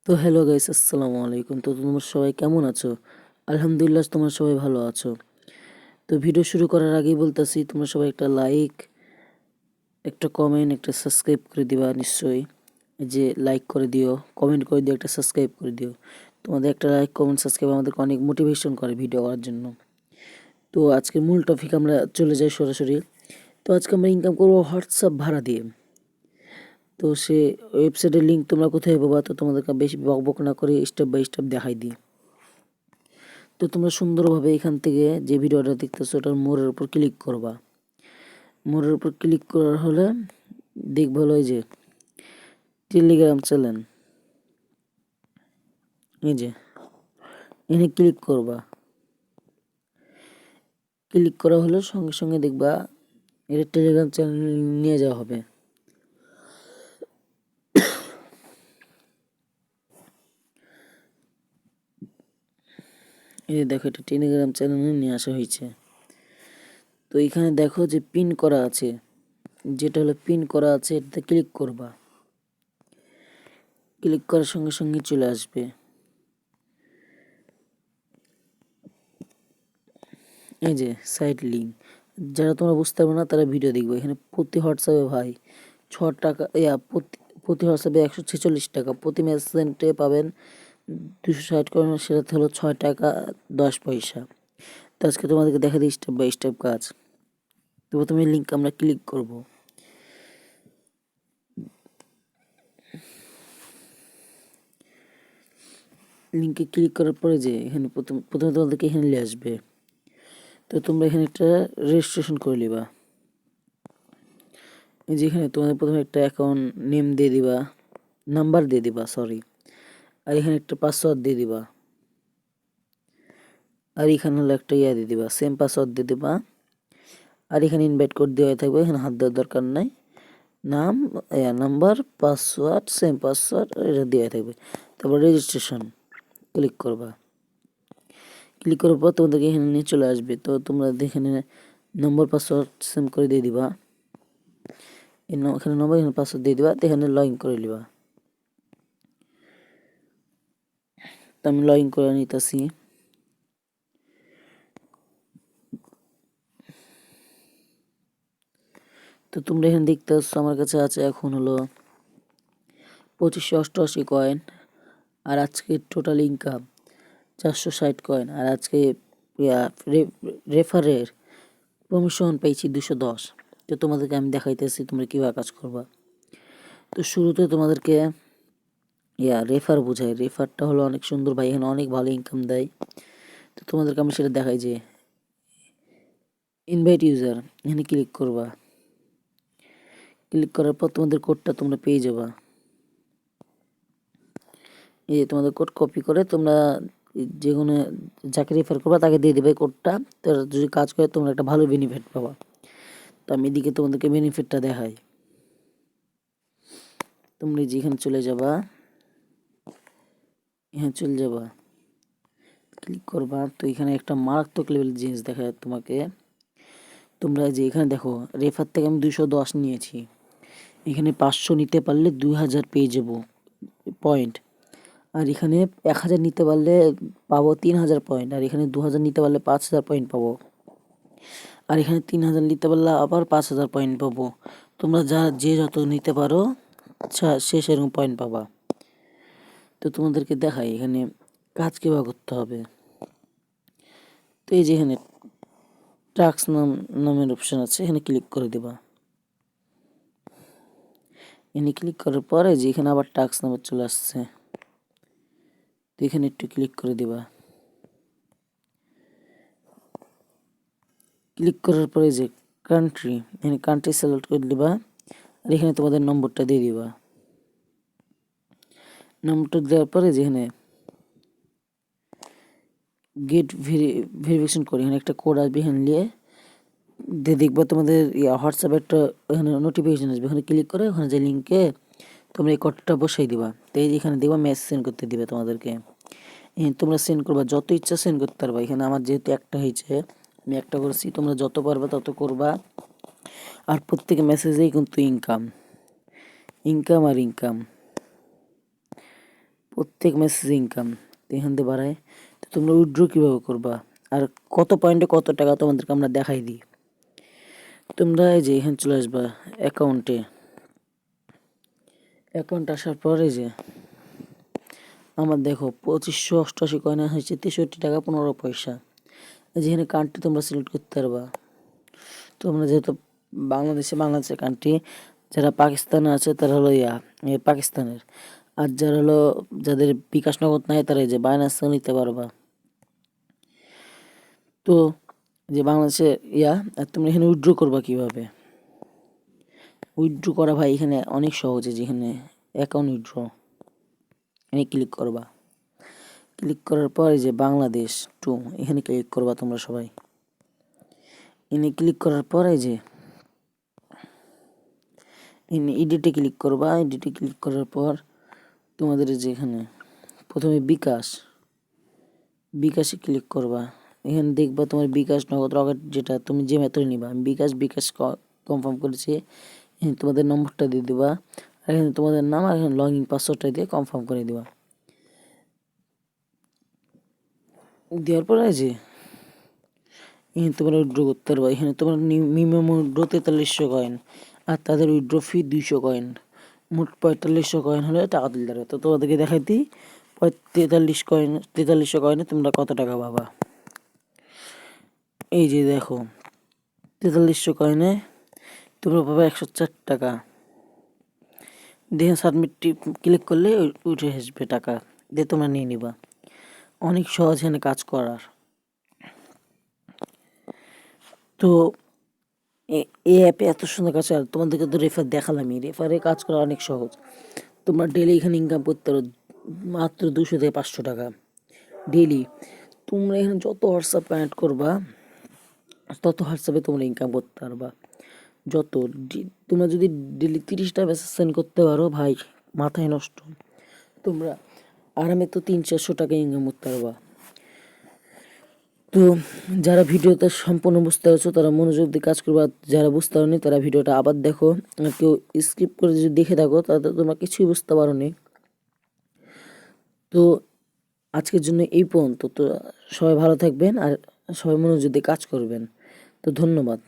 তো hello guys, আসসালামু আলাইকুম। তো তোমরা সবাই কেমন আছো? আলহামদুলিল্লাহ, তোমরা সবাই ভালো আছো। তো ভিডিও শুরু করার আগেই বলতেছি, তোমরা সবাই একটা লাইক, একটা কমেন্ট, একটা সাবস্ক্রাইব করে দিবা নিশ্চয়ই। এই যে লাইক করে দিও, কমেন্ট করে দিও, একটা সাবস্ক্রাইব করে দিও। তোমাদের একটা লাইক, কমেন্ট, সাবস্ক্রাইব আমাদেরকে অনেক মোটিভেশন করে ভিডিও করার জন্য। তো আজকে মূল টপিক আমরা চলে যাই সরাসরি। তো আজকে আমরা ইনকাম করবো হোয়াটসঅ্যাপ ভাড়া দিয়ে। তো সে ওয়েবসাইটের লিঙ্ক তোমরা কোথায় পাবা? তো তোমাদেরকে বেশি বক বক না করে স্টেপ বাই স্টেপ দেখাই দিই। তো তোমরা সুন্দরভাবে এখান থেকে যে ভিডিওটা দেখতেছো ওটার মোড়ের উপর ক্লিক করবা। মোড়ের উপর ক্লিক করার হলে দেখবা হলো এই যে টেলিগ্রাম চ্যানেল, এই যে এখানে ক্লিক করবা। ক্লিক করা হলে সঙ্গে সঙ্গে দেখবা এটা টেলিগ্রাম চ্যানেল নিয়ে যাওয়া হবে। এই যে দেখো, এটা টেলিগ্রাম চ্যানেলে নিয়ে আসা হয়েছে। তো এখানে দেখো যে পিন করা আছে, যেটা হলো পিন করা আছে এটাতে ক্লিক করবা। ক্লিক করার সঙ্গে সঙ্গে চলে আসবে এই যে সাইট লিঙ্ক। যারা তোমরা বুঝতে পারবে না তারা ভিডিও দেখবে। এখানে প্রতি হোয়াটসঅ্যাপে ভাই 6 টাকা, প্রতি হোয়াটসঅ্যাপে 146 টাকা, প্রতি মেসেঞ্জে পাবেন 260 কয়েন, সেটাতে হলো 6 টাকা 10 পয়সা। তো আজকে তোমাদেরকে দেখা দিই স্টেপ বাই স্টেপ কাজ। তো প্রথমে লিঙ্ক আমরা ক্লিক করব। লিঙ্কে ক্লিক করার পরে যে এখানে প্রথমে তোমাদেরকে এখানে নিয়ে আসবে। তো তোমরা এখানে একটা রেজিস্ট্রেশন করে নিবা। এই যে এখানে তোমাদের প্রথমে একটা অ্যাকাউন্ট নেম দিয়ে দিবা, নাম্বার দিয়ে দিবা, সরি। আর এখানে একটা পাসওয়ার্ড দিয়ে দিবা। আর এখানে হলো একটা দিয়ে দিবা, সেম পাসওয়ার্ড দিয়ে দিবা। আর এখানে ইনভাইট কোড দেওয়া থাকবে, এখানে হাত দেওয়ার দরকার নাই। নাম, নাম্বার, পাসওয়ার্ড, সেম পাসওয়ার্ড এটা দেওয়া থাকবে। তারপর রেজিস্ট্রেশন ক্লিক করবা। ক্লিক করার পর তোমাদেরকে এখানে নিয়ে চলে আসবে। তো তোমরা এখানে নম্বর, পাসওয়ার্ড সেম করে দিয়ে দিবা। এখানে নম্বর, এখানে পাসওয়ার্ড দিয়ে দিবা। তো এখানে লগ ইন করে নিবা। তো আমি লগ ইন করে নিতেছি। তো তোমরা এখানে দেখতে পাচ্ছ আমার কাছে আছে এখন হলো 2588 কয়েন। আর আজকে টোটাল ইনকাম 460 কয়েন। আর আজকে রেফারের কমিশন পেয়েছি 210। তো তোমাদেরকে আমি দেখাইতেছি তোমরা কীভাবে কাজ করবা। তো শুরুতে তোমাদেরকে রেফার বোঝায়। রেফারটা হলো অনেক সুন্দর ভাই, এখানে অনেক ভালো ইনকাম দেয়। তো তোমাদেরকে আমি সেটা দেখাই যে ইনভাইট ইউজার, এখানে ক্লিক করবা। ক্লিক করার পর তোমাদের কোডটা তোমরা পেয়ে যাবা। এই যে তোমাদের কোড কপি করে তোমরা যে কোনো যাকে রেফার করবা তাকে দিয়ে দেবে কোডটা। তো যদি কাজ করে তোমরা একটা ভালো বেনিফিট পাবা। তো আমি এদিকে তোমাদেরকে বেনিফিটটা দেখাই। তোমরা যেখানে চলে যাবা, এখানে চলে যাবা, ক্লিক করবা। তো এখানে একটা মারাত্মক লেভেলের জিনিস দেখা তোমাকে। তোমরা যে এখানে দেখো রেফার থেকে আমি 210 নিয়েছি, এখানে 500 নিতে পারলে 2000 পেয়ে যাব পয়েন্ট। আর এখানে 1000 নিতে পারলে পাবো 3000 পয়েন্ট। আর এখানে 2000 নিতে পারলে 5000 পয়েন্ট পাবো। আর এখানে 3000 নিতে পারলে আবার 5000 পয়েন্ট পাবো। তোমরা যে যত নিতে পারো সে সেরকম পয়েন্ট পাবা। তো তোমাদেরকে দেখাই এখানে কাজ কীভাবে করতে হবে। তো এই যে এখানে টাস্ক নামের অপশান আছে, এখানে ক্লিক করে দেবা। এখানে ক্লিক করার পরে যে এখানে আবার টাস্ক নাম্বার চলে আসছে, তো এখানে একটু ক্লিক করে দিবা। ক্লিক করার পরে যে কান্ট্রি, এখানে কান্ট্রি সিলেক্ট করে দিবা। আর এখানে তোমাদের নম্বরটা দিয়ে দিবা। নম্বরটা দেওয়ার পরে যেখানে গেট ভেরিফিকেশন করে এখানে একটা কোড আসবে, এখানে নিয়ে দেখবা তোমাদের হোয়াটসঅ্যাপে একটা এখানে নোটিফিকেশন আসবে। এখানে ক্লিক করে ওখানে যে লিঙ্কে তোমরা এই কোডটা বসাই দিবা। তো এই এখানে দেখবা মেসেজ সেন্ড করতে দিবে তোমাদেরকে। তোমরা সেন্ড করবা, যত ইচ্ছা সেন্ড করতে পারবা। এখানে আমার যেহেতু একটা হয়েছে আমি একটা করছি, তোমরা যত পারবা তত করবা। আর প্রত্যেক মেসেজেই কিন্তু ইনকাম, ইনকাম আর ইনকাম। প্রত্যেক মেসেজে ইনকাম এখান থেকে বাড়ায়। তো তোমরা উইথড্র কীভাবে করবা আর কত পয়েন্টে কত টাকা তোমাদেরকে আমরা দেখাই দিই। তোমরা এই যে এখানে চলে আসবা অ্যাকাউন্টে, অ্যাকাউন্ট আসার পরে যে আমার দেখো 2588 কয়েন হয়েছে 63 টাকা 15 পয়সা। যেখানে কান্ট্রি তোমরা সিলেক্ট করতে পারবা। তোমরা যেহেতু বাংলাদেশের কান্ট্রি, যারা পাকিস্তানে আছে তারা হলো পাকিস্তানের, আর যারা হলো যাদের বিকাশ নগদ নাই তারা এই যে বাইন্যান্স নিতে পারবা। তো যে বাংলাদেশে আর তোমরা এখানে উইথড্র করবা কিভাবে? উইথড্র করা ভাই এখানে অনেক সহজে, যেখানে অ্যাকাউন্ট উইথড্র এখানে ক্লিক করবা। ক্লিক করার পরে যে বাংলাদেশ টু এখানে ক্লিক করবা তোমরা সবাই। এখানে ক্লিক করার পরে যে এডিটে ক্লিক করবা। এডিটে ক্লিক করার পর তোমাদের যেখানে প্রথমে বিকাশে ক্লিক করবা। এখানে দেখবা তোমার বিকাশ নগদ রকেট যেটা তুমি যে মেথড নিবা। আমি বিকাশ কনফার্ম করেছি। এখানে তোমাদের নম্বরটা দিয়ে দিবা, আর এখানে তোমাদের নাম আর এখানে লগ ইন পাসওয়ার্ডটা দিয়ে কনফার্ম করে দিবা। দেওয়ার পরে যে এখানে তোমরা উইথড্র করতে পারবা। এখানে তোমার মিনিমাম উইথড্র 4300 কয়েন, আর তাদের উইথড্র ফি 200 কয়েন, মোট 4500 কয়েন হলে টাকা তুলতে পারবে। তো তোমাদেরকে দেখাই দিই 4300 কয়েনে তোমরা কত টাকা পাবা। এই যে দেখো 4300 কয়েনে তোমরা পাবে 104 টাকা। দেখে সাবমিট ক্লিক করলে উঠে আসবে টাকা, দিয়ে তোমরা নিয়ে নিবা। অনেক সহজ এখানে কাজ করার। তো এই অ্যাপে এত সুন্দর কাজ, আর তোমাদেরকে তো রেফার দেখালামই, রেফারে কাজ করা অনেক সহজ। তোমরা ডেলি এখানে ইনকাম করতে পারো মাত্র 200 থেকে 500 টাকা ডেলি। তোমরা এখানে যত হোয়াটসঅ্যাপ কানেক্ট করবা তত হোয়াটসঅ্যাপে তোমরা ইনকাম করতে পারবা। তোমরা যদি ডেলি 30টা মেসেজ সেন্ড করতে পারো ভাই, মাথায় নষ্ট। তোমরা আরামে তো 300-400 টাকা ইনকাম করতে পারবা। তো যারা ভিডিওটা সম্পূর্ণ বুঝতে পারছো তারা মনোযোগ দিয়ে কাজ করবা, যারা বুঝতে পারোনি তারা ভিডিওটা আবার দেখো। কেউ স্কিপ করে যদি দেখে থাকো তাহলে তোমরা কিছুই বুঝতে পারোনি। তো আজকের জন্য এই পর্যন্ত। তো সবাই ভালো থাকবেন আর সবাই মনোযোগ দিয়ে কাজ করবেন। তো ধন্যবাদ।